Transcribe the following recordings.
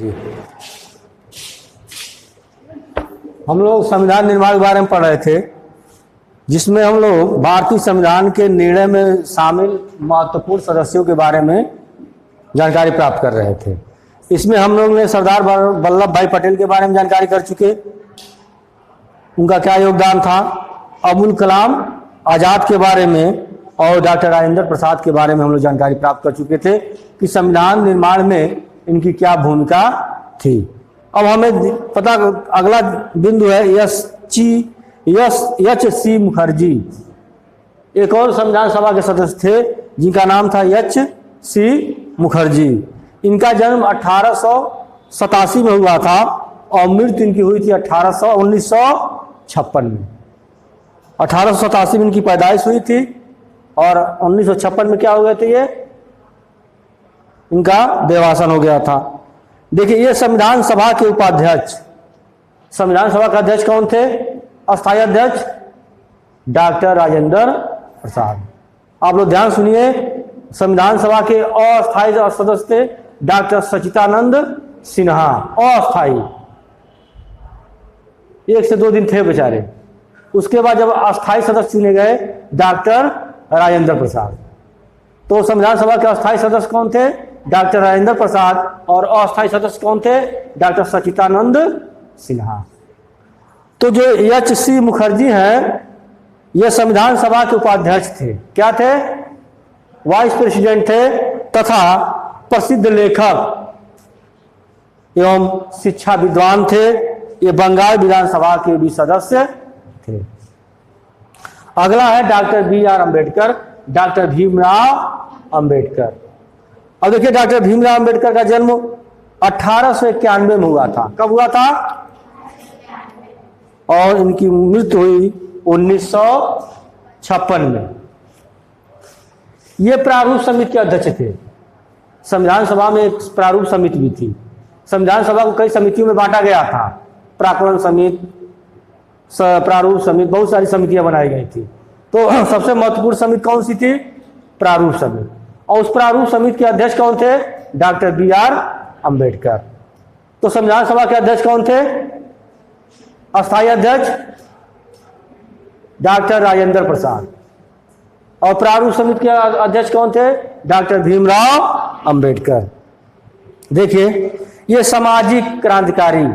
जी हम लोग संविधान निर्माण के बारे में पढ़ रहे थे, जिसमें हम लोग भारतीय संविधान के निर्णय में शामिल महत्वपूर्ण सदस्यों के बारे में जानकारी प्राप्त कर रहे थे। इसमें हम लोग ने सरदार वल्लभ भाई पटेल के बारे में जानकारी कर चुके, उनका क्या योगदान था। अबुल कलाम आज़ाद के बारे में और डॉक्टर राजेंद्र प्रसाद के बारे में हम लोग जानकारी प्राप्त कर चुके थे कि संविधान निर्माण में इनकी क्या भूमिका थी। अब हमें पता, अगला बिंदु है एच सी मुखर्जी। एक और संविधान सभा के सदस्य थे जिनका नाम था एच सी मुखर्जी। इनका जन्म 1887 में हुआ था और मृत्यु इनकी हुई थी 1956 में। 1887 में इनकी पैदाइश हुई थी और 1956 में क्या हो गए थे, ये इनका देहावसान हो गया था। देखिए, ये संविधान सभा के उपाध्यक्ष, संविधान सभा का अध्यक्ष कौन थे? अस्थायी अध्यक्ष डॉक्टर राजेंद्र प्रसाद। आप लोग ध्यान सुनिए, संविधान सभा के अस्थायी सदस्य थे डॉक्टर सच्चिदानंद सिन्हा, अस्थायी, 1 से 2 दिन थे बेचारे। उसके बाद जब अस्थायी सदस्य चुने गए डॉक्टर राजेंद्र प्रसाद, तो संविधान सभा के अस्थायी सदस्य कौन थे? डॉक्टर राजेंद्र प्रसाद। और अस्थायी सदस्य कौन थे? डॉक्टर सच्चिदानंद सिन्हा। तो जो एच सी मुखर्जी हैं, ये संविधान सभा के उपाध्यक्ष थे। क्या थे? वाइस प्रेसिडेंट थे तथा प्रसिद्ध लेखक एवं शिक्षा विद्वान थे। ये बंगाल विधानसभा के भी सदस्य थे। अगला है doctor B R Ambedkar, doctor Bhimrao Ambedkar. अब देखिए, डॉक्टर भीमराव अम्बेडकर का जन्म 1891 में हुआ था। कब हुआ था? और इनकी मृत्यु हुई 1956 में। ये प्रारूप समिति के अध्यक्ष थे। संविधान सभा में एक प्रारूप समिति भी थी। संविधान सभा को कई समितियों में बांटा गया था, प्राक्कलन समिति, प्रारूप समिति, बहुत सारी समितियां बनाई गई थी। तो सबसे महत्वपूर्ण समिति कौन सी थी? प्रारूप समिति। और उस प्रारूप समिति के अध्यक्ष कौन थे? Doctor B R Ambedkar. तो संविधान सभा के अध्यक्ष कौन थे? अस्थायी अध्यक्ष डॉक्टर राजेंद्र प्रसाद। और प्रारूप समिति के अध्यक्ष कौन थे? डॉक्टर भीमराव अम्बेडकर। देखिए, ये सामाजिक क्रांतिकारी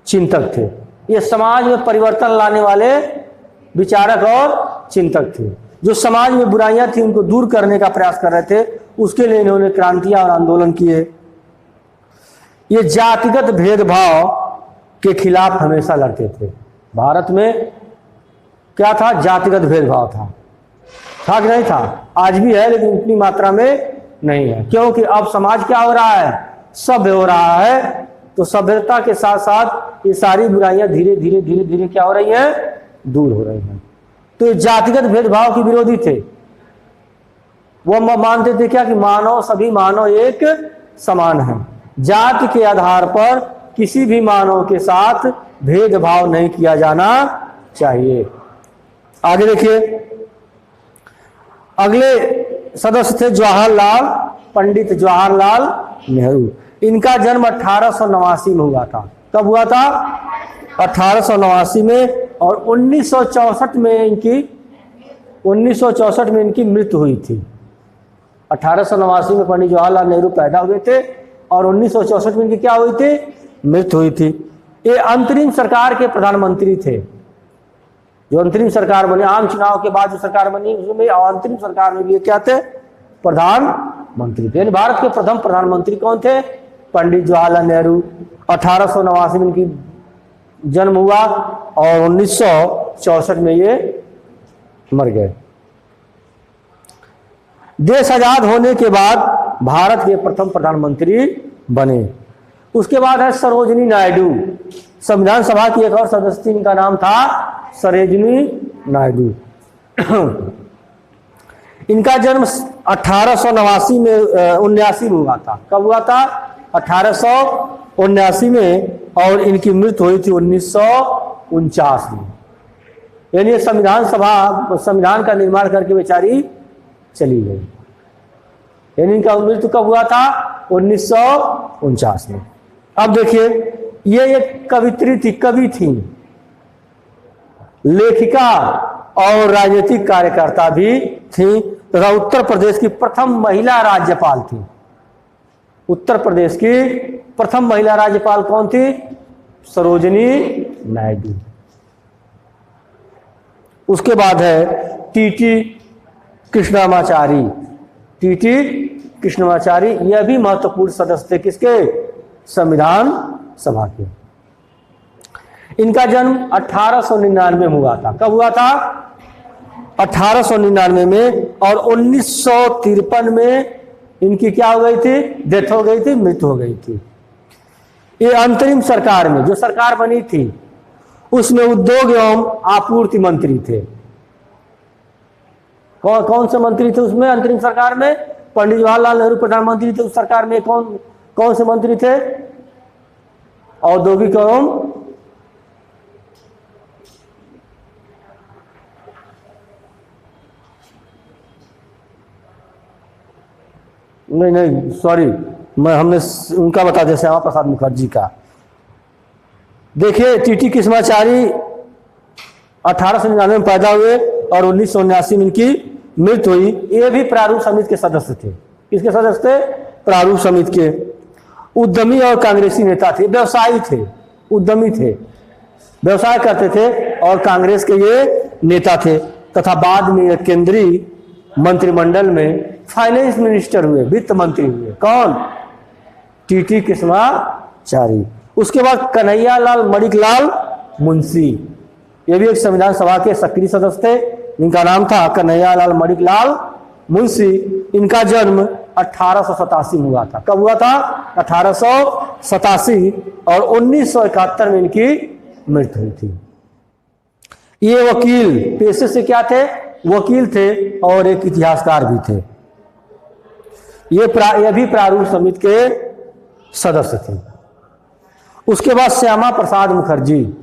चिंतक थे। ये समाज में परिवर्तन लाने वाले विचारक और चिंतक थे, जो समाज में बुराइयां थी उनको दूर करने का प्रयास कर रहे थे। उसके लिए इन्होंने क्रांतियां और आंदोलन किए। ये जातिगत भेदभाव के खिलाफ हमेशा लड़ते थे। भारत में क्या था? जातिगत भेदभाव था कि नहीं था? आज भी है, लेकिन उतनी मात्रा में नहीं है, क्योंकि अब समाज क्या हो रहा है? सभ्य हो रहा है। तो सभ्यता के साथ साथ ये सारी बुराइयां धीरे धीरे धीरे धीरे क्या हो रही हैं? दूर हो रही हैं। तो ये जातिगत भेदभाव के विरोधी थे। वो मानते थे क्या? कि मानव, सभी मानव एक समान है। जाति के आधार पर किसी भी मानव के साथ भेदभाव नहीं किया जाना चाहिए। आगे देखिए, अगले सदस्य थे जवाहरलाल, पंडित जवाहरलाल नेहरू। इनका जन्म 1889 में हुआ था। कब हुआ था? 1889 में। और 1964 में इनकी मृत्यु हुई थी। 1889 में पंडित जवाहरलाल नेहरू पैदा हुए थे और 1964 में इनकी क्या हुई थी? मृत्यु हुई थी। ये अंतरिम सरकार के प्रधानमंत्री थे। जो अंतरिम सरकार बनी, आम चुनाव के बाद जो सरकार बनी, उसमें अंतरिम सरकार में भी क्या थे? प्रधानमंत्री थे। यानी भारत के प्रथम प्रधानमंत्री कौन थे? पंडित जवाहरलाल नेहरू। 1889 में इनकी जन्म हुआ और 1964 में ये मर गए। देश आजाद होने के बाद भारत के प्रथम प्रधानमंत्री बने। उसके बाद है सरोजिनी नायडू, संविधान सभा की एक और सदस्य थी, इनका नाम था सरोजिनी नायडू। इनका जन्म 1889 में 79 में हुआ था। कब हुआ था? 1879 में। और इनकी मृत्यु हुई थी 1949 में। यानी संविधान का निर्माण करके बेचारी चली गई। यानी इनका मृत्यु कब हुआ था? 1949 में। अब देखिए, ये एक कवित्री थी, कवि थी, लेखिका और राजनीतिक कार्यकर्ता भी थी तथा उत्तर प्रदेश की प्रथम महिला राज्यपाल थी। उत्तर प्रदेश की प्रथम महिला राज्यपाल कौन थी? सरोजिनी नायडू। उसके बाद है टीटी कृष्णमाचारी। टीटी कृष्णमाचारी, यह भी महत्वपूर्ण सदस्य थे किसके? संविधान सभा के। इनका जन्म 1899 में हुआ था। कब हुआ था? 1899 में। और 1953 में इनकी क्या हो गई थी? डेथ हो गई थी, मृत्यु हो गई थी। ये अंतरिम सरकार में, जो सरकार बनी थी, उसमें उद्योग एवं आपूर्ति मंत्री थे। कौन से मंत्री थे उसमें? अंतरिम सरकार में पंडित जवाहरलाल नेहरू प्रधानमंत्री थे। उस सरकार में कौन से मंत्री थे? औद्योगिक एवं नहीं सॉरी, हमने उनका बता दिया, श्यामा प्रसाद मुखर्जी का। देखिए, टीटी कृष्णमाचारी 1899 में पैदा हुए और 1979 में इनकी मृत्यु हुई। ये भी प्रारूप समिति के सदस्य थे। किसके सदस्य थे? प्रारूप समिति के। उद्यमी और कांग्रेसी नेता थे, व्यवसायी थे, उद्यमी थे, व्यवसाय करते थे और कांग्रेस के ये नेता थे। तथा बाद में केंद्रीय मंत्रिमंडल में फाइनेंस मिनिस्टर हुए, वित्त मंत्री हुए। कौन? टीटी कृष्णमाचारी। उसके बाद कन्हैयालाल मणिकलाल मुंशी, ये भी एक संविधान सभा के सक्रिय सदस्य थे। इनका नाम था कन्हैयालाल मणिकलाल मुंशी। इनका जन्म 1887 में हुआ था। कब हुआ था? 1887। और 1971 में इनकी मृत्यु हुई थी। ये वकील पेशे से क्या थे? वकील थे और एक इतिहासकार भी थे। ये भी प्रारूप समिति के सदस्य थे। उसके बाद श्यामा प्रसाद मुखर्जी।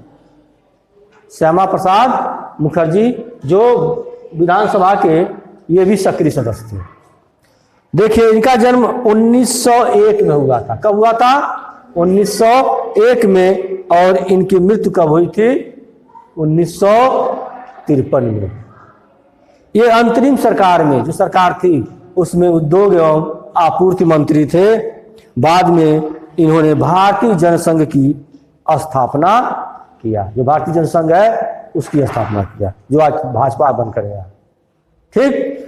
श्यामा प्रसाद मुखर्जी जो विधानसभा के, ये भी सक्रिय सदस्य थे। देखिए, इनका जन्म 1901 में हुआ था। कब हुआ था? 1901 में। और इनकी मृत्यु कब हुई थी? 1953 में। ये अंतरिम सरकार में, जो सरकार थी, उसमें उद्योग एवं आपूर्ति मंत्री थे। बाद में इन्होंने भारतीय जनसंघ की स्थापना किया। जो भारतीय जनसंघ है उसकी स्थापना किया, जो आज भाजपा बनकर गया। ठीक।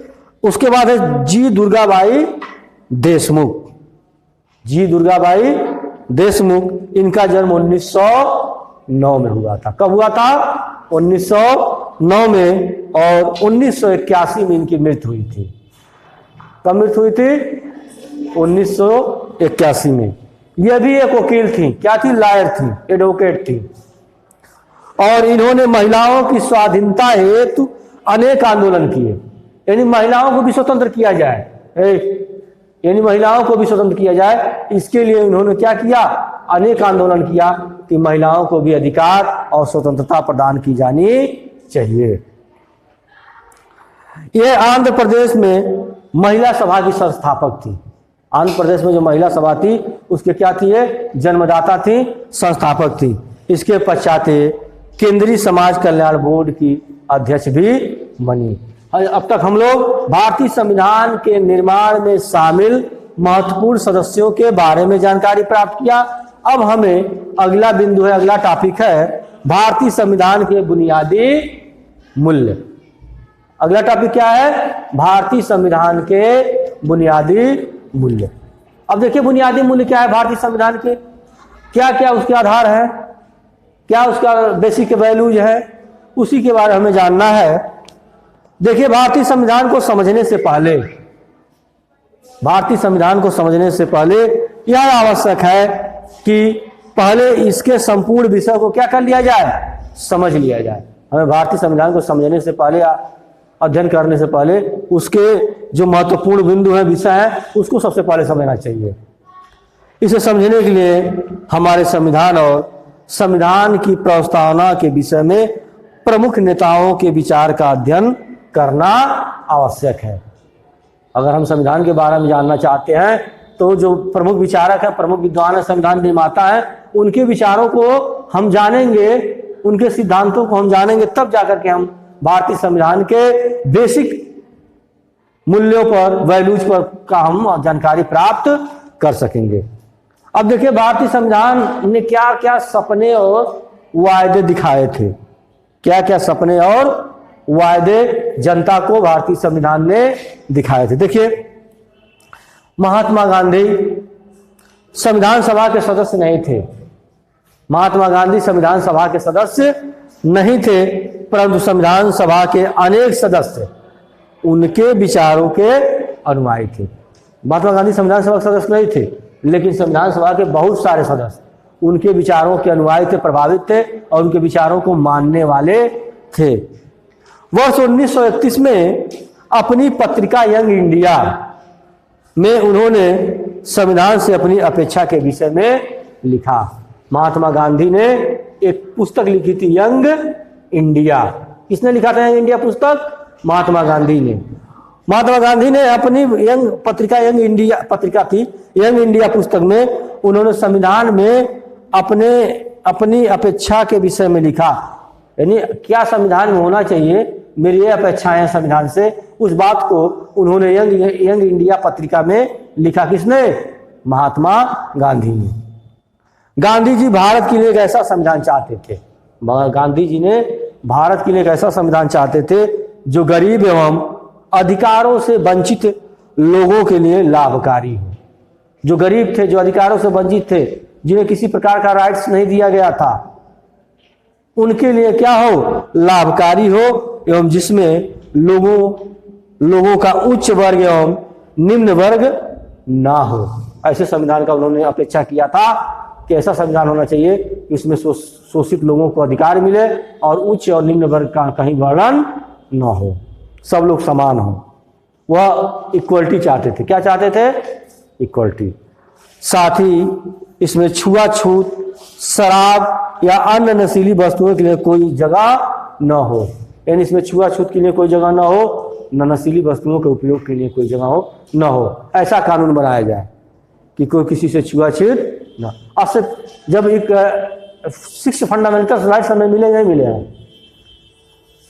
उसके बाद है जी दुर्गाबाई देशमुख। जी दुर्गाबाई देशमुख, इनका जन्म 1909 में हुआ था। कब हुआ था? 1909 में। और 1981 में इनकी मृत्यु हुई थी। कब मृत्यु हुई थी? 1981 में। यह भी एक वकील थी। क्या थी? लॉयर थी, एडवोकेट थी। और इन्होंने महिलाओं की स्वाधीनता हेतु अनेक आंदोलन किए। यानी महिलाओं को भी स्वतंत्र किया जाए, यानी महिलाओं को भी स्वतंत्र किया जाए, इसके लिए उन्होंने क्या किया? अनेक आंदोलन किया कि महिलाओं को भी अधिकार और स्वतंत्रता प्रदान की जानी चाहिए। यह आंध्र प्रदेश में महिला सभा की संस्थापक थी। आंध्र प्रदेश में जो महिला सभा थी उसके क्या थी? ये जन्मदाता थी, संस्थापक थी। इसके पश्चात केंद्रीय समाज कल्याण बोर्ड की अध्यक्ष भी बनी। अब तक हम लोग भारतीय संविधान के निर्माण में शामिल महत्वपूर्ण सदस्यों के बारे में जानकारी प्राप्त किया। अब हमें अगला बिंदु है, अगला टॉपिक है भारतीय संविधान के बुनियादी मूल्य। अगला टॉपिक क्या है? भारतीय संविधान के बुनियादी मूल्य। अब देखिए, बुनियादी मूल्य क्या है भारतीय संविधान के? क्या क्या उसके आधार है, क्या उसका बेसिक वैल्यूज है, उसी के बारे में हमें जानना है। देखिए, भारतीय संविधान को समझने से पहले यह आवश्यक है कि पहले इसके संपूर्ण विषय को क्या कर लिया जाए? समझ लिया जाए। हमें भारतीय संविधान को समझने से पहले, अध्ययन करने से पहले, उसके जो महत्वपूर्ण बिंदु है, विषय है, उसको सबसे पहले समझना चाहिए। इसे समझने के लिए हमारे संविधान और संविधान की प्रस्तावना के विषय में प्रमुख नेताओं के विचार का अध्ययन करना आवश्यक है। अगर हम संविधान के बारे में जानना चाहते हैं तो जो प्रमुख विचारक है, प्रमुख विद्वान है, संविधान निर्माता है, उनके विचारों को हम जानेंगे, उनके सिद्धांतों को हम जानेंगे, तब जाकर के हम भारतीय संविधान के बेसिक मूल्यों पर, वैल्यूज पर का हम जानकारी प्राप्त कर सकेंगे। अब देखिए भारतीय संविधान ने क्या क्या सपने और वायदे दिखाए थे, क्या क्या सपने और वायदे जनता को भारतीय संविधान ने दिखाए थे। देखिए महात्मा गांधी संविधान सभा के सदस्य नहीं थे, महात्मा गांधी संविधान सभा के सदस्य नहीं थे, परंतु संविधान सभा के अनेक सदस्य उनके विचारों के अनुयायी थे। महात्मा गांधी संविधान सभा के सदस्य नहीं थे, लेकिन संविधान सभा के बहुत सारे सदस्य उनके विचारों के अनुयायी थे, प्रभावित थे और उनके विचारों को मानने वाले थे। वर्ष 1931 में अपनी पत्रिका यंग इंडिया में उन्होंने संविधान से अपनी अपेक्षा के विषय में लिखा। महात्मा गांधी ने एक पुस्तक लिखी थी यंग इंडिया। किसने लिखा था यंग इंडिया पुस्तक? महात्मा गांधी ने। महात्मा गांधी ने अपनी यंग पत्रिका, यंग इंडिया पत्रिका थी, यंग इंडिया पुस्तक में उन्होंने संविधान में अपनी अपेक्षा के विषय में लिखा, यानी क्या संविधान में होना चाहिए, मेरी ये अपेक्षाएं हैं संविधान से, उस बात को उन्होंने यंग इंडिया पत्रिका में लिखा। किसने? महात्मा गांधी ने। गांधी जी भारत के लिए एक ऐसा संविधान चाहते थे, गांधी जी ने भारत के लिए एक ऐसा संविधान चाहते थे जो गरीब एवं अधिकारों से वंचित लोगों के लिए लाभकारी हो। जो गरीब थे, जो अधिकारों से वंचित थे, जिन्हें किसी प्रकार का राइट्स नहीं दिया गया था, उनके लिए क्या हो? लाभकारी हो, एवं जिसमें लोगों का उच्च वर्ग एवं निम्न वर्ग ना हो। ऐसे संविधान का उन्होंने अपेक्षा किया था कि ऐसा संविधान होना चाहिए कि इसमें शोषित लोगों को अधिकार मिले और उच्च और निम्न वर्ग का कहीं वर्णन न हो, सब लोग समान हो। वह इक्वलिटी चाहते थे। क्या चाहते थे? इक्वलिटी। साथ ही इसमें छुआछूत, शराब या अन्य नशीली वस्तुओं के लिए कोई जगह न हो, यानी इसमें छुआछूत के लिए कोई जगह न हो, न नशीली वस्तुओं के उपयोग के लिए कोई जगह न हो। ऐसा कानून बनाया जाए कि कोई किसी से छुआछूत न। अब जब एक 6 फंडामेंटल राइट्स हमें मिले नहीं मिले हैं?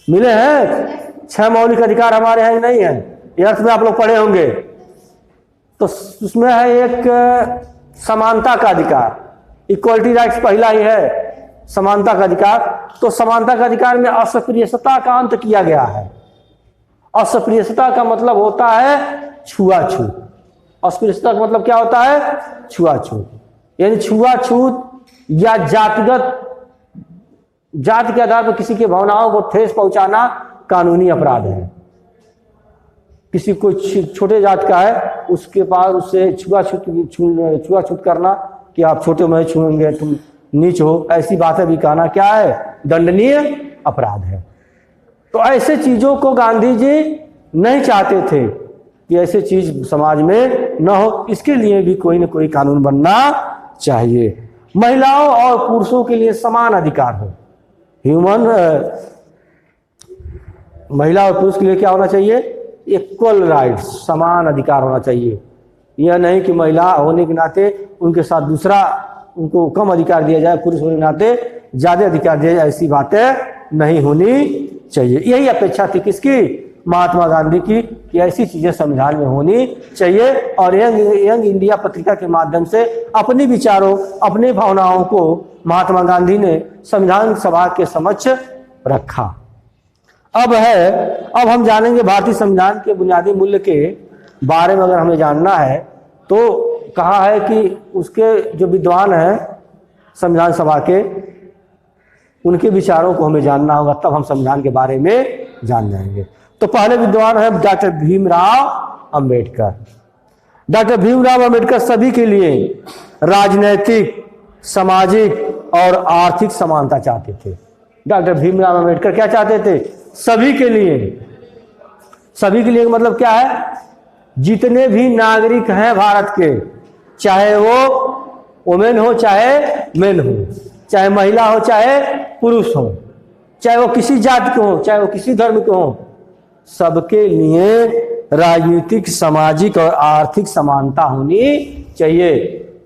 मिले हैं। 6 मौलिक अधिकार हमारे हैं नहीं है, ये अर्थ में आप लोग पढ़े होंगे। तो उसमें है एक समानता का अधिकार, इक्वलिटी राइट्स पहला ही है, समानता का अधिकार। तो समानता का अधिकार में अस्पृश्यता का अंत किया गया है। अस्पृश्यता का मतलब होता है छुआछूत। अस्पृश्यता का मतलब क्या होता है? छुआछूत। यानी छुआछूत या जाति के आधार पर किसी की भावनाओं को ठेस पहुंचाना कानूनी अपराध है। किसी को छोटे जात का है, उसके पास उससे छुआछूत करना कि आप छोटे में छुएंगे, तुम नीच हो, ऐसी बातें भी कहना क्या है? दंडनीय अपराध है। तो ऐसे चीजों को गांधी जी नहीं चाहते थे कि ऐसे चीज समाज में न हो। इसके लिए भी कोई न कोई कानून बनना चाहिए। महिलाओं और पुरुषों के लिए समान अधिकार हो। महिला और पुरुष के लिए क्या होना चाहिए? इक्वल राइट्स, समान अधिकार होना चाहिए। यह नहीं कि महिला होने के नाते उनके साथ दूसरा उनको कम अधिकार दिया जाए, पुरुष होने के नाते ज्यादा अधिकार दिया जाए, ऐसी बातें नहीं होनी चाहिए। यही अपेक्षा थी किसकी? महात्मा गांधी की, कि ऐसी चीजें संविधान में होनी चाहिए। और यंग इंडिया पत्रिका के माध्यम से अपने विचारों, अपनी भावनाओं को महात्मा गांधी ने संविधान सभा के समक्ष रखा। अब हम जानेंगे भारतीय संविधान के बुनियादी मूल्य के बारे में। अगर हमें जानना है तो कहा है कि उसके जो विद्वान हैं संविधान सभा के, उनके विचारों को हमें जानना होगा, तब हम संविधान के बारे में जान जाएंगे। तो पहले विद्वान है डॉक्टर भीमराव अंबेडकर। डॉक्टर भीमराव अंबेडकर सभी के लिए राजनैतिक, सामाजिक और आर्थिक समानता चाहते थे। डॉक्टर भीमराव अंबेडकर क्या चाहते थे? सभी के लिए। सभी के लिए मतलब क्या है? जितने भी नागरिक हैं भारत के, चाहे वो वुमेन हो चाहे मेन हो, चाहे महिला हो चाहे पुरुष हो, चाहे वो किसी जाति के हो चाहे वो किसी धर्म के हो, सबके लिए राजनीतिक, सामाजिक और आर्थिक समानता होनी चाहिए।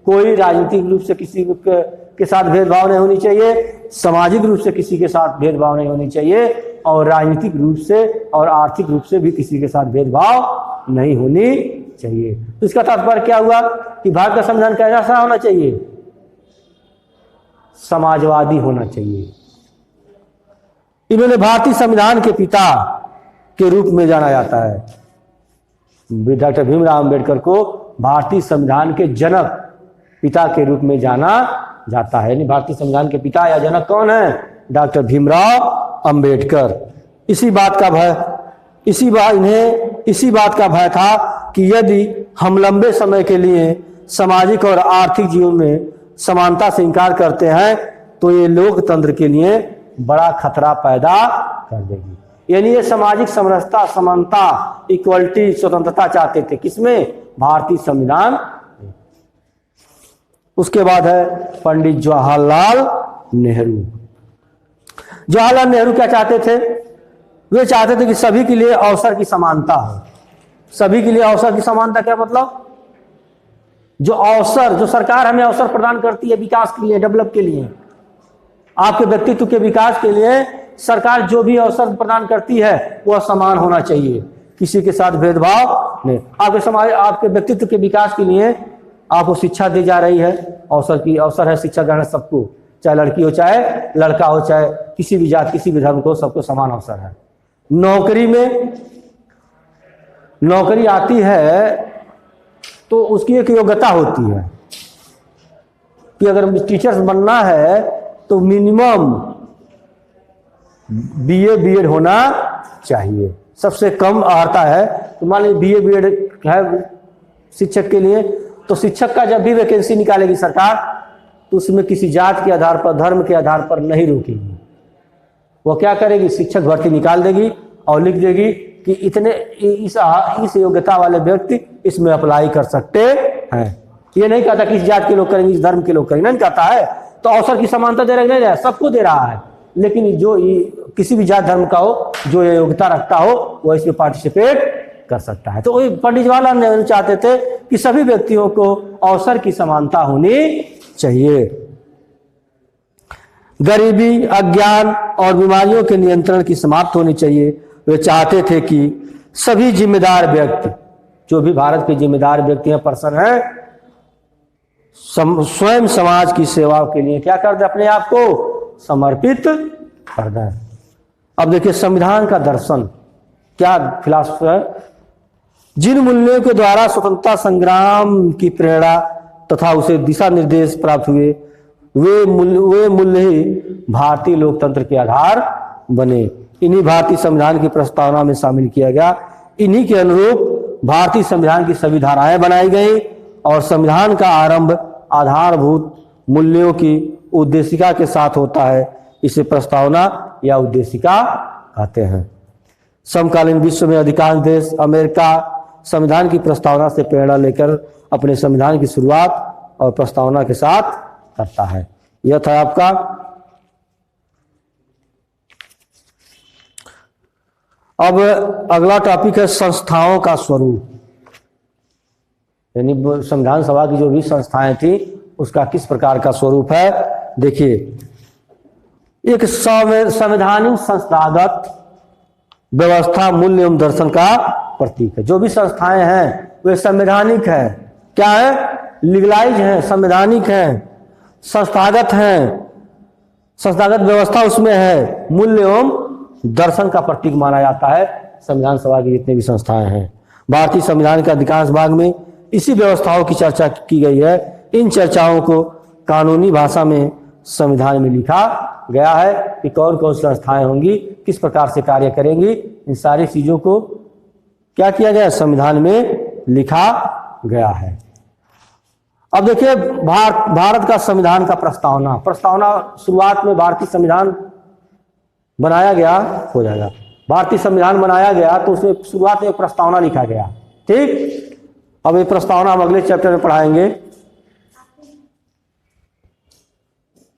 कोई राजनीतिक रूप से किसी के साथ भेदभाव नहीं होनी चाहिए, सामाजिक रूप से किसी के साथ भेदभाव नहीं होनी चाहिए, और राजनीतिक रूप से और आर्थिक रूप से भी किसी के साथ भेदभाव नहीं होनी चाहिए। तो इसका तात्पर्य क्या हुआ कि भारत का संविधान कैसा होना चाहिए? समाजवादी होना चाहिए। इन्होंने भारतीय संविधान के पिता के रूप में जाना जाता है। डॉक्टर भीमराव अंबेडकर को भारतीय संविधान के जनक, पिता के रूप में जाना जाता है। यानी भारतीय संविधान के पिता या जनक कौन है? डॉक्टर भीमराव अंबेडकर। इसी बात का भय था कि यदि हम लंबे समय के लिए सामाजिक और आर्थिक जीवन में समानता से इनकार करते हैं तो ये लोकतंत्र के लिए बड़ा खतरा पैदा कर देगी। यानी ये सामाजिक समरसता, समानता, इक्वलिटी, स्वतंत्रता चाहते थे। किसमें? भारतीय संविधान। उसके बाद है पंडित जवाहरलाल नेहरू। जवाहरलाल नेहरू क्या चाहते थे? वे चाहते थे कि सभी के लिए अवसर की समानता हो। सभी के लिए अवसर की समानता क्या मतलब? जो सरकार हमें अवसर प्रदान करती है विकास के लिए, डेवलप के लिए, आपके व्यक्तित्व के विकास के लिए सरकार जो भी अवसर प्रदान करती है वह समान होना चाहिए, किसी के साथ भेदभाव नहीं। आपके समाज, आपके व्यक्तित्व के विकास के लिए आपको शिक्षा दी जा रही है, अवसर है शिक्षा ग्रहण सबको, चाहे लड़की हो चाहे लड़का हो, चाहे किसी भी जात किसी भी धर्म को, सबको समान अवसर है। नौकरी में नौकरी आती है तो उसकी एक योग्यता होती है कि अगर टीचर्स बनना है तो मिनिमम बीए बीएड होना चाहिए। सबसे कम आता है तो मान लीजिए बीए बीएड है शिक्षक के लिए, तो शिक्षक का जब भी वैकेंसी निकालेगी सरकार तो उसमें किसी जात के आधार पर, धर्म के आधार पर नहीं रोकेगी। वो क्या करेगी? शिक्षक भर्ती निकाल देगी और लिख देगी कि इतने इस योग्यता वाले व्यक्ति इसमें अप्लाई कर सकते हैं। ये नहीं कहता कि इस जात के लोग करेंगे, इस धर्म के लोग करेंगे, नहीं कहता है। तो अवसर की समानता दे रहा नहीं रहा, सबको दे रहा है। लेकिन जो किसी भी जात धर्म का हो, जो ये योग्यता रखता हो, वो इसमें पार्टिसिपेट कर सकता है। तो पंडित जवाहरलाल नेहरू चाहते थे कि सभी व्यक्तियों को अवसर की समानता होनी चाहिए। गरीबी, अज्ञान और बीमारियों के नियंत्रण की समाप्त होनी चाहिए। वे चाहते थे कि सभी जिम्मेदार व्यक्ति, जो भी भारत के जिम्मेदार व्यक्ति हैं, पर्सन हैं, स्वयं समाज की सेवा के लिए क्या कर दे? अपने आप को समर्पित कर दे। अब देखिए संविधान का दर्शन क्या फिलॉसफी है। जिन मूल्यों के द्वारा स्वतंत्रता संग्राम की प्रेरणा तथा उसे दिशा निर्देश प्राप्त हुए, वे मूल्य ही भारतीय लोकतंत्र के आधार बने। इन्हीं भारतीय संविधान की प्रस्तावना में शामिल किया गया। इन्हीं के अनुरूप भारतीय संविधान की सभी धाराएं बनाई गई और संविधान का आरंभ आधारभूत मूल्यों की उद्देशिका के साथ होता है। इसे प्रस्तावना या उद्देशिका कहते हैं। समकालीन विश्व में अधिकांश देश, अमेरिका, संविधान की प्रस्तावना से प्रेरणा लेकर अपने संविधान की शुरुआत और प्रस्तावना के साथ करता है। यह था आपका अब अगला टॉपिक है संस्थाओं का स्वरूप। यानी संविधान सभा की जो भी संस्थाएं थी उसका किस प्रकार का स्वरूप है। देखिए, एक संवैधानिक संस्थागत व्यवस्था मूल्य एवं दर्शन का प्रतीक है। जो भी संस्थाएं हैं वे संवैधानिक है। क्या है? लीगलाइज है, संवैधानिक है, संस्थागत है, संस्थागत व्यवस्था उसमें है, मूल्य एवं दर्शन का प्रतीक माना जाता है संविधान सभा की जितने भी संस्थाएं हैं। भारतीय संविधान के अधिकांश भाग में इसी व्यवस्थाओं की चर्चा की गई है। इन चर्चाओं को कानूनी भाषा में संविधान में लिखा गया है कि कौन कौन सी संस्थाएं होंगी, किस प्रकार से कार्य करेंगी। इन सारी चीजों को क्या किया गया? संविधान में लिखा गया है। अब देखिए भारत का संविधान का प्रस्तावना शुरुआत में भारतीय संविधान बनाया गया, हो जाएगा भारतीय संविधान बनाया गया तो उसमें शुरुआत में एक प्रस्तावना लिखा गया। ठीक, अब ये प्रस्तावना हम अगले चैप्टर में पढ़ाएंगे।